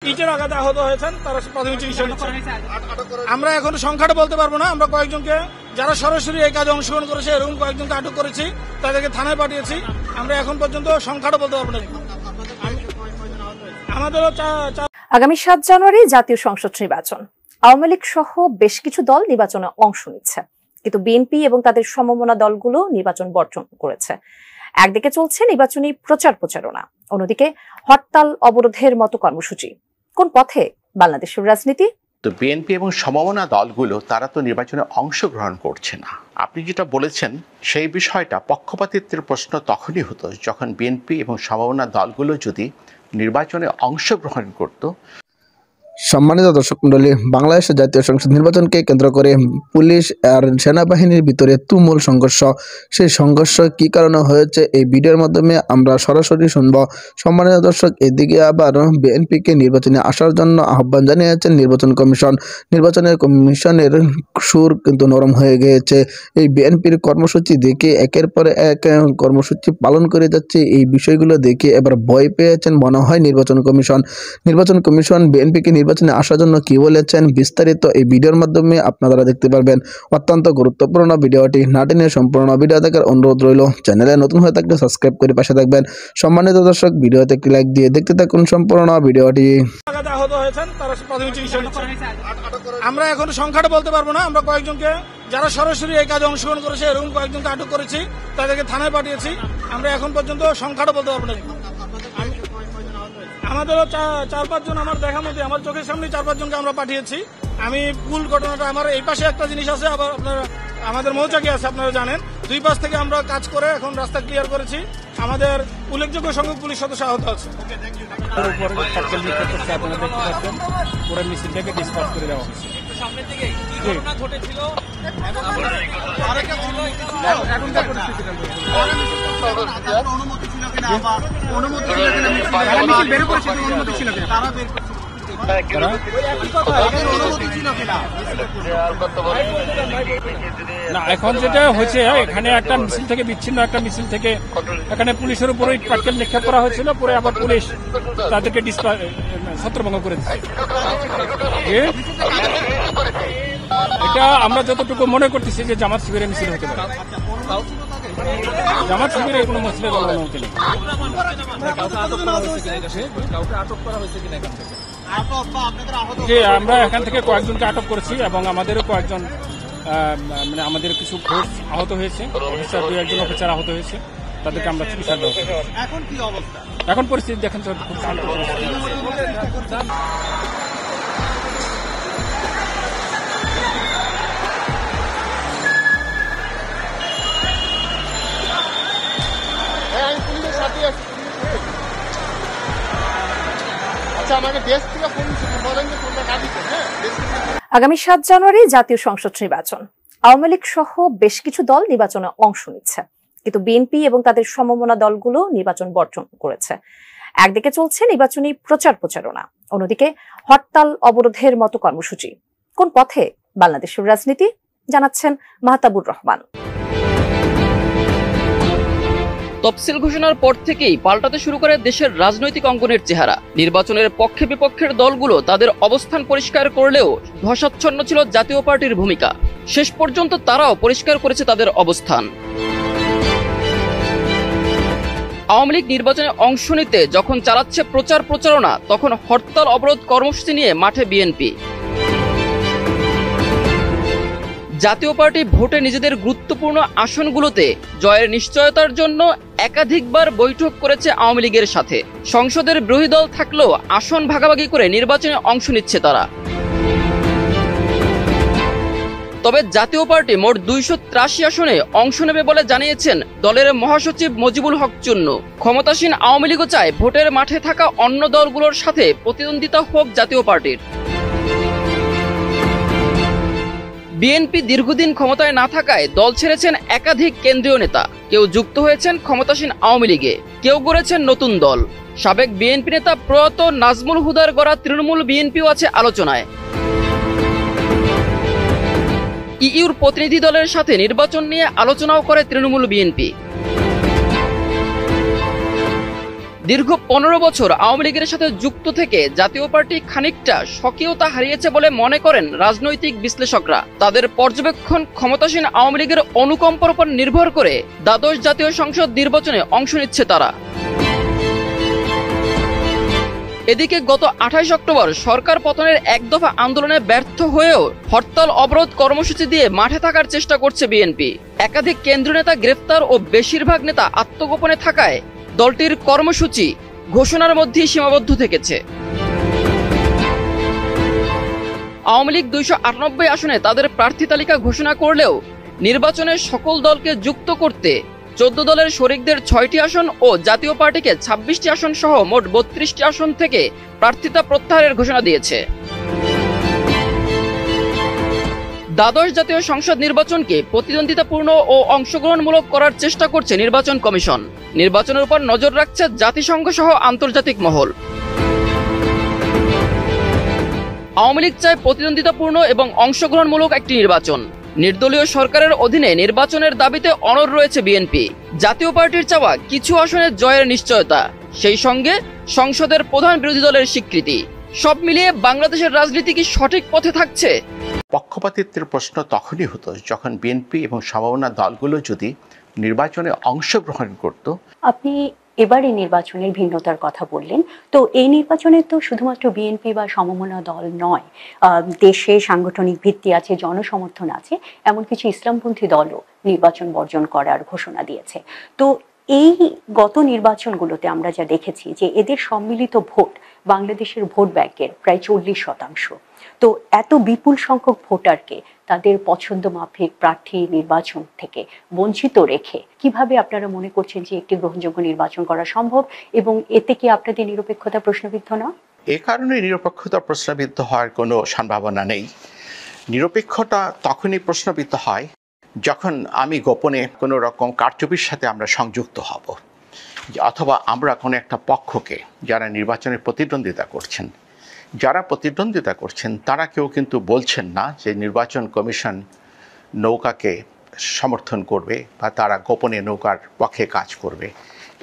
ইটের আঘাতে আহত হয়েছেন, তারা প্রাথমিক চিকিৎসা নিচ্ছেন। আমরা এখন সংখ্যাটা বলতে পারবো না। আমরা কয়েকজনকে যারা সরাসরি এই কাজে অংশগ্রহণ করেছে এরকম কয়েকজনকে আটক করেছি, তাদেরকে থানায় পাঠিয়েছি। আমরা এখন পর্যন্ত সংখ্যাটা বলতে পারবো না। আমাদেরও আগামী 7 জানুয়ারি জাতীয় সংসদ নির্বাচন। আওয়ামী লীগ সহ বেশ কিছু দল নির্বাচনে অংশ নিচ্ছে, কিন্তু বিএনপি এবং তাদের সমমনা দলগুলো নির্বাচন বর্জন করেছে। একদিকে চলছে নির্বাচনী প্রচারণা, অন্যদিকে হরতাল অবরোধের মতো কর্মসূচি। কোন পথে বাংলাদেশের রাজনীতি? তো বিএনপি এবং সমমনা দলগুলো তারা তো নির্বাচনে অংশগ্রহণ করছে না। আপনি যেটা বলেছেন সেই বিষয়টা পক্ষপাতিত্বের প্রশ্ন তখনই হতো যখন বিএনপি এবং সমমনা দলগুলো যদি নির্বাচনে অংশগ্রহণ করত। সম্মানিত দর্শক মণ্ডলী, বাংলাদেশের জাতীয় সংসদ নির্বাচনকে কেন্দ্র করে পুলিশ আর সেনাবাহিনীর ভিতরে তুমুল সংঘর্ষ। সেই সংঘর্ষ কি কারণে হয়েছে এই ভিডিওর মাধ্যমে আমরা সরাসরি শুনব। সম্মানিত দর্শক, এদিকে আবার বিএনপিকে নির্বাচনে আসার জন্য আহ্বান জানিয়েছেন নির্বাচন কমিশন। নির্বাচনের কমিশনের সুর কিন্তু নরম হয়ে গিয়েছে। এই বিএনপির কর্মসূচি দেখে একের পর এক কর্মসূচি পালন করে যাচ্ছে। এই বিষয়গুলো দেখে এবার ভয় পেয়েছেন মনে হয় নির্বাচন কমিশন বিএনপিকে নির্বাচনে আসার জন্য কি বলেছেন বিস্তারিত এই ভিডিওর মাধ্যমে আপনারা দেখতে পারবেন। অত্যন্ত গুরুত্বপূর্ণ ভিডিওটি না টেনে সম্পূর্ণ ভিডিও দেখার অনুরোধ রইল। চ্যানেলে নতুন হয়ে থাকলে সাবস্ক্রাইব করে পাশে থাকবেন। সম্মানিত দর্শক, ভিডিওতে একটি লাইক দিয়ে দেখতে থাকুন সম্পূর্ণ ভিডিওটি। আহত হয়েছেন, তারা প্রাথমিক চিকিৎসা নিচ্ছেন। আমরা এখন সংখ্যাটা বলতে পারবো না। আমরা কয়েকজনকে যারা সরাসরি এই কাজে অংশগ্রহণ করেছে এরকম কয়েকজনকে আটক করেছি, তাদেরকে থানায় পাঠিয়েছি। আমরা এখন পর্যন্ত সংখ্যাটা বলতে পারবো না। আমাদেরও 4-5 জন আমার দেখা মধ্যে আমার চোখের সামনে 4-5 জনকে আমরা পাঠিয়েছি। আমি ভুল ঘটনাটা আমার এই পাশে একটা জিনিস আছে, আবার আপনারা আমাদের মৌচাকি আছে, আপনারা জানেন। 2 পাশ থেকে আমরা কাজ করে এখন রাস্তা ক্লিয়ার করেছি। আমাদের উল্লেখযোগ্য সংখ্যক পুলিশ সদস্য আহত আছে। পুরো মিছিলটাকে ডিসপার্স করে দেওয়া হয়েছে। না, এখন যেটা হয়েছে এখানে একটা মিছিল থেকে বিচ্ছিন্ন একটা মিছিল থেকে এখানে পুলিশের উপরে পাটকেল নিক্ষেপ করা হয়েছিল, পরে আবার পুলিশ তাদেরকে ছত্রভঙ্গ করে দিচ্ছে। এটা আমরা যতটুকু মনে করতেছি যে জামাত শিবিরের মিছিল হতে পারে। জামাত শিবিরের কোনো মসজিদের অনুমতি নেই। যে আমরা এখান থেকে কয়েকজনকে আটক করেছি এবং আমাদেরও কয়েকজন মানে আমাদের কিছু ফোর্স আহত হয়েছে, অফিসার 2-1 অফিসার আহত হয়েছে, তাদেরকে আমরা চিকিৎসা দেওয়া। এখন কি অবস্থা? এখন পরিস্থিতি দেখেন তো খুব শান্ত পরিস্থিতি। আগামী 7 জানুয়ারি জাতীয় সংসদ নির্বাচন। আওয়ামী লীগ সহ বেশ কিছু দল নির্বাচনে অংশ নিচ্ছে, কিন্তু বিএনপি এবং তাদের সমমনা দলগুলো নির্বাচন বর্জন করেছে। একদিকে চলছে নির্বাচনী প্রচারণা, অন্যদিকে হরতাল অবরোধের মতো কর্মসূচি। কোন পথে বাংলাদেশের রাজনীতি? জানাচ্ছেন মাহতাবুর রহমান। তফসিল ঘোষণার পর থেকেই পাল্টাতে শুরু করে দেশের রাজনৈতিক অঙ্গনের চেহারা। নির্বাচনের পক্ষে বিপক্ষের দলগুলো তাদের অবস্থান পরিষ্কার করলেও ধসাচ্ছন্ন ছিল জাতীয় পার্টির ভূমিকা। শেষ পর্যন্ত তারাও পরিষ্কার করেছে তাদের অবস্থান। আওয়ামী লীগ নির্বাচনে অংশ নিতে যখন চালাচ্ছে প্রচারণা, তখন হরতাল অবরোধ কর্মসূচি নিয়ে মাঠে বিএনপি। জাতীয় পার্টি ভোটে নিজেদের গুরুত্বপূর্ণ আসনগুলোতে জয়ের নিশ্চয়তার জন্য একাধিকবার বৈঠক করেছে আওয়ামী লীগের সাথে। সংসদের বিরোধী দল থাকলেও আসন ভাগাভাগি করে নির্বাচনে অংশ নিচ্ছে তারা। তবে জাতীয় পার্টি মোট 283 আসনে অংশ নেবে বলে জানিয়েছেন দলের মহাসচিব মজিবুল হক চুন্নু। ক্ষমতাসীন আওয়ামী লীগও চায় ভোটের মাঠে থাকা অন্য দলগুলোর সাথে প্রতিদ্বন্দ্বিতা হোক জাতীয় পার্টির। বিএনপি দীর্ঘদিন ক্ষমতায় না থাকায় দল ছেড়েছেন একাধিক কেন্দ্রীয় নেতা। কেউ যুক্ত হয়েছেন ক্ষমতাসীন আওয়ামী লীগে, কেউ গড়েছেন নতুন দল। সাবেক বিএনপি নেতা প্রয়াত নাজমুল হুদার গড়া তৃণমূল বিএনপিও আছে আলোচনায়। ইইউর প্রতিনিধি দলের সাথে নির্বাচন নিয়ে আলোচনাও করে তৃণমূল বিএনপি। দীর্ঘ 15 বছর আওয়ামী লীগের সাথে যুক্ত থেকে জাতীয় পার্টি খানিকটা স্বকীয়তা হারিয়েছে বলে মনে করেন রাজনৈতিক বিশ্লেষকরা। তাদের পর্যবেক্ষণ, ক্ষমতাসীন আওয়ামী লীগের অনুকম্পার উপর নির্ভর করে দ্বাদশ জাতীয় সংসদ নির্বাচনে অংশ নিচ্ছে তারা। এদিকে গত 28 অক্টোবর সরকার পতনের এক দফা আন্দোলনে ব্যর্থ হয়েও হরতাল অবরোধ কর্মসূচি দিয়ে মাঠে থাকার চেষ্টা করছে বিএনপি। একাধিক কেন্দ্রীয় নেতা গ্রেফতার ও বেশিরভাগ নেতা আত্মগোপনে থাকায় দলটির কর্মসূচি ঘোষণার মধ্যেই সীমাবদ্ধ থেকেছে। আওয়ামী লীগ 298 আসনে তাদের প্রার্থী তালিকা ঘোষণা করলেও নির্বাচনে সকল দলকে যুক্ত করতে 14 দলের শরিকদের 6টি আসন ও জাতীয় পার্টিকে 26টি আসন সহ মোট 32টি আসন থেকে প্রার্থিতা প্রত্যাহারের ঘোষণা দিয়েছে। দ্বাদশ জাতীয় সংসদ নির্বাচনকে প্রতিদ্বন্দ্বিতাপূর্ণ ও অংশগ্রহণমূলক করার চেষ্টা করছে নির্বাচন কমিশন। নির্বাচনের উপর নজর রাখছে জাতিসংঘ সহ আন্তর্জাতিক মহল। আওয়ামী লীগ চায় প্রতিদ্বন্দ্বিতাপূর্ণ এবং অংশগ্রহণমূলক একটি নির্বাচন। নির্দলীয় সরকারের অধীনে নির্বাচনের দাবিতে অনড় রয়েছে বিএনপি। জাতীয় পার্টির চাওয়া কিছু আসনে জয়ের নিশ্চয়তা, সেই সঙ্গে সংসদের প্রধান বিরোধী দলের স্বীকৃতি। সব মিলিয়ে বাংলাদেশের রাজনীতি কি সঠিক পথে থাকছে? পক্ষপাতিত্বের প্রশ্ন তখনই হতো যখন বিএনপি এবং সমমনা দলগুলো যদি নির্বাচনে অংশগ্রহণ করত। আপনি এবারে নির্বাচনের ভিন্নতার কথা বললেন, তো এই নির্বাচনে তো শুধুমাত্র বিএনপি বা সমমনা দল নয়, দেশে সাংগঠনিক ভিত্তি আছে, জনসমর্থন আছে, এমন কিছু ইসলামপন্থী দলও নির্বাচন বর্জন করার ঘোষণা দিয়েছে। তো এই গত নির্বাচনগুলোতে আমরা যা দেখেছি যে এদের সম্মিলিত ভোট বাংলাদেশের ভোট ব্যাংকের প্রায় 40%। তো এত বিপুল সংখ্যক ভোটারকে তাদের পছন্দ মাফিক প্রার্থী নির্বাচন থেকে বঞ্চিত রেখে কিভাবে আপনারা মনে করছেন যে একটি গ্রহণযোগ্য নির্বাচন করা সম্ভব, এবং এতে কি আপনাদের নিরপেক্ষতা প্রশ্নবিদ্ধ না? এ কারণে নিরপেক্ষতা প্রশ্নবিদ্ধ হওয়ার কোনো সম্ভাবনা নেই। নিরপেক্ষতা তখনই প্রশ্নবিদ্ধ হয় যখন আমি গোপনে কোনো রকম কারচুপির সাথে আমরা সংযুক্ত হব, অথবা আমরা কোনো একটা পক্ষকে, যারা নির্বাচনে প্রতিদ্বন্দ্বিতা করছেন তারা কেউ কিন্তু বলছেন না যে নির্বাচন কমিশন নৌকাকে সমর্থন করবে বা তারা গোপনে নৌকার পক্ষে কাজ করবে,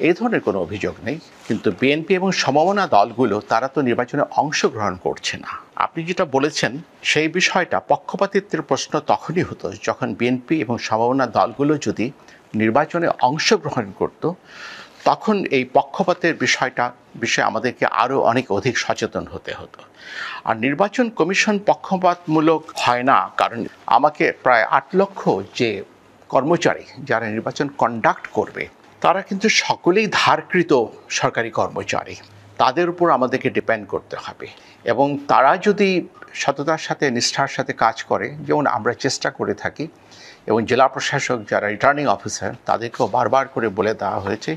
এই ধরনের কোনো অভিযোগ নেই। কিন্তু বিএনপি এবং সমমনা দলগুলো তারা তো নির্বাচনে অংশগ্রহণ করছে না। আপনি যেটা বলেছেন সেই বিষয়টা পক্ষপাতিত্বের প্রশ্ন তখনই হতো যখন বিএনপি এবং সমমনা দলগুলো যদি নির্বাচনে অংশগ্রহণ করত, তখন এই পক্ষপাতের বিষয়ে আমাদেরকে আরও অনেক অধিক সচেতন হতে হতো। আর নির্বাচন কমিশন পক্ষপাতমূলক হয় না, কারণ আমাকে প্রায় 8 লক্ষ যে কর্মচারী যারা নির্বাচন কন্ডাক্ট করবে তারা কিন্তু সকলেই ধারকৃত সরকারি কর্মচারী, তাদের উপর আমাদেরকে ডিপেন্ড করতে হবে। এবং তারা যদি সততার সাথে নিষ্ঠার সাথে কাজ করে, যেমন আমরা চেষ্টা করে থাকি, এবং জেলা প্রশাসক যারা রিটার্নিং অফিসার তাদেরকেও বারবার করে বলে দেওয়া হয়েছে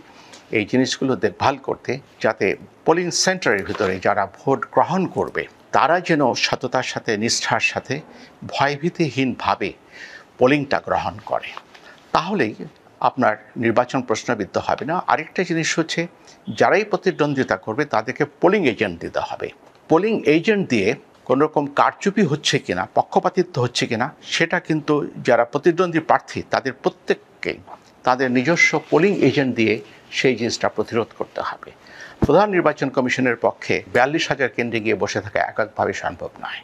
এই জিনিসগুলো দেখভাল করতে, যাতে পোলিং সেন্টারের ভিতরে যারা ভোট গ্রহণ করবে তারা যেন সততার সাথে নিষ্ঠার সাথে ভয়ভীতিহীনভাবে পোলিংটা গ্রহণ করে, তাহলেই আপনার নির্বাচন প্রশ্নবিদ্ধ হবে না। আরেকটা জিনিস হচ্ছে, যারাই প্রতিদ্বন্দ্বিতা করবে তাদেরকে পোলিং এজেন্ট দিতে হবে। পোলিং এজেন্ট দিয়ে কোনো রকম কারচুপি হচ্ছে কিনা, পক্ষপাতিত্ব হচ্ছে কিনা, সেটা কিন্তু যারা প্রতিদ্বন্দ্বী প্রার্থী তাদের প্রত্যেককে তাদের নিজস্ব পোলিং এজেন্ট দিয়ে সেই জিনিসটা প্রতিরোধ করতে হবে। প্রধান নির্বাচন কমিশনের পক্ষে 42,000 কেন্দ্রে গিয়ে বসে থাকা এককভাবে সম্ভব নয়,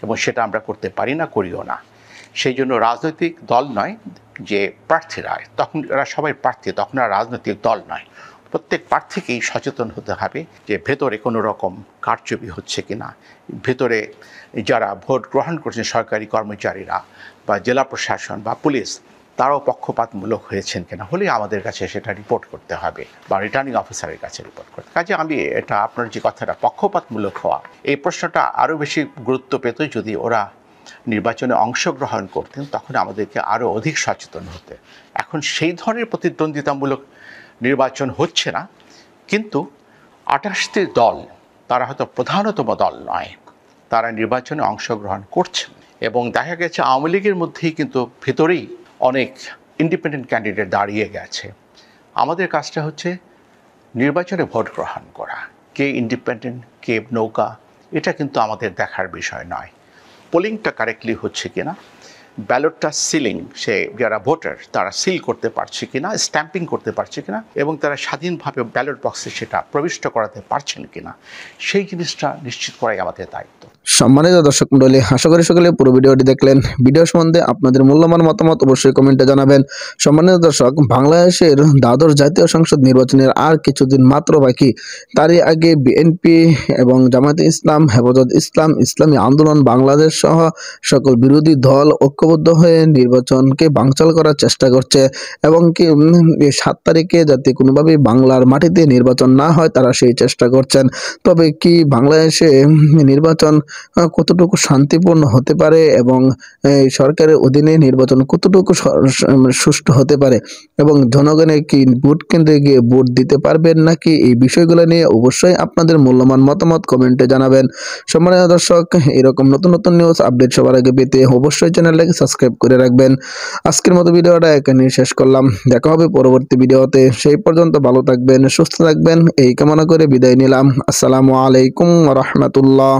এবং সেটা আমরা করতে পারি না, করিও না। সেই জন্য রাজনৈতিক দল নয় যে প্রার্থীরা, তখন এরা সবাই প্রার্থী, তখন আর রাজনৈতিক দল নয়, প্রত্যেক প্রার্থীকেই সচেতন হতে হবে যে ভেতরে কোনো রকম কারচুপি হচ্ছে কিনা, ভেতরে যারা ভোট গ্রহণ করছেন সরকারি কর্মচারীরা বা জেলা প্রশাসন বা পুলিশ তারাও পক্ষপাতমূলক হয়েছেন কিনা, হলে আমাদের কাছে সেটা রিপোর্ট করতে হবে বা রিটার্নিং অফিসারের কাছে রিপোর্ট করতে। কাজে আমি এটা আপনার যে কথাটা পক্ষপাতমূলক হওয়া, এই প্রশ্নটা আরও বেশি গুরুত্ব পেত যদি ওরা নির্বাচনে অংশগ্রহণ করতেন, তখন আমাদেরকে আরও অধিক সচেতন হতে। এখন সেই ধরনের প্রতিদ্বন্দ্বিতামূলক নির্বাচন হচ্ছে না, কিন্তু 28টি দল, তারা হয়তো প্রধানতম দল নয়, তারা নির্বাচনে অংশগ্রহণ করছেন। এবং দেখা গেছে আওয়ামী লীগের মধ্যেই কিন্তু ভেতরেই অনেক ইন্ডিপেন্ডেন্ট ক্যান্ডিডেট দাঁড়িয়ে গেছে। আমাদের কাজটা হচ্ছে নির্বাচনে ভোট গ্রহণ করা, কে ইন্ডিপেন্ডেন্ট কে নৌকা, এটা কিন্তু আমাদের দেখার বিষয় নয়। পোলিংটা কারেক্টলি হচ্ছে কিনা ব্যালটটা সিলিং, সে যারা ভোটার তারা সিল করতে পারছে কিনা, স্ট্যাম্পিং করতে পারছে কিনা, এবং তারা স্বাধীনভাবে ব্যালট বক্সে সেটা প্রবিষ্ট করাতে পারছেন কিনা, সেই জিনিসটা নিশ্চিত করাই আমাদের দায়িত্ব। সম্মানিত দর্শক মণ্ডলী, আশা করি সকলে পুরো ভিডিওটি দেখলেন। ভিডিও সম্বন্ধে আপনাদের মূল্যবান মতামত অবশ্যই কমেন্টে জানাবেন। সম্মানিত দর্শক, বাংলাদেশের দ্বাদশ জাতীয় সংসদ নির্বাচনের আর কিছুদিন মাত্র বাকি। তারই আগে বিএনপি এবং জামায়াতে ইসলাম, হেফাজত ইসলাম, ইসলামী আন্দোলন বাংলাদেশ সহ সকল বিরোধী দল ঐক্যবদ্ধ হয়ে নির্বাচনকে বানচাল করার চেষ্টা করছে এবং কি 7 তারিখে যাতে কোনোভাবেই বাংলার মাটিতে নির্বাচন না হয় তারা সেই চেষ্টা করছেন। তবে কি বাংলাদেশে নির্বাচন কতটুকু শান্তিপূর্ণ হতে পারে এবং সরকারের অধীনে নির্বাচন কতটুকু সুষ্ঠু হতে পারে এবং জনগণের কি ভোট কেন্দ্রে গিয়ে ভোট দিতে পারবেন নাকি, এই বিষয়গুলো নিয়ে অবশ্যই আপনাদের মূল্যবান মতামত কমেন্টে জানাবেন। সম্মানিত দর্শক, এরকম নতুন নতুন নিউজ আপডেট সবার আগে পেতে অবশ্যই চ্যানেলটাকে সাবস্ক্রাইব করে রাখবেন। আজকের মতো ভিডিওটা এখানে শেষ করলাম। দেখা হবে পরবর্তী ভিডিওতে। সেই পর্যন্ত ভালো থাকবেন, সুস্থ থাকবেন এই কামনা করে বিদায় নিলাম। আসসালামু আলাইকুম ওয়া রাহমাতুল্লাহ।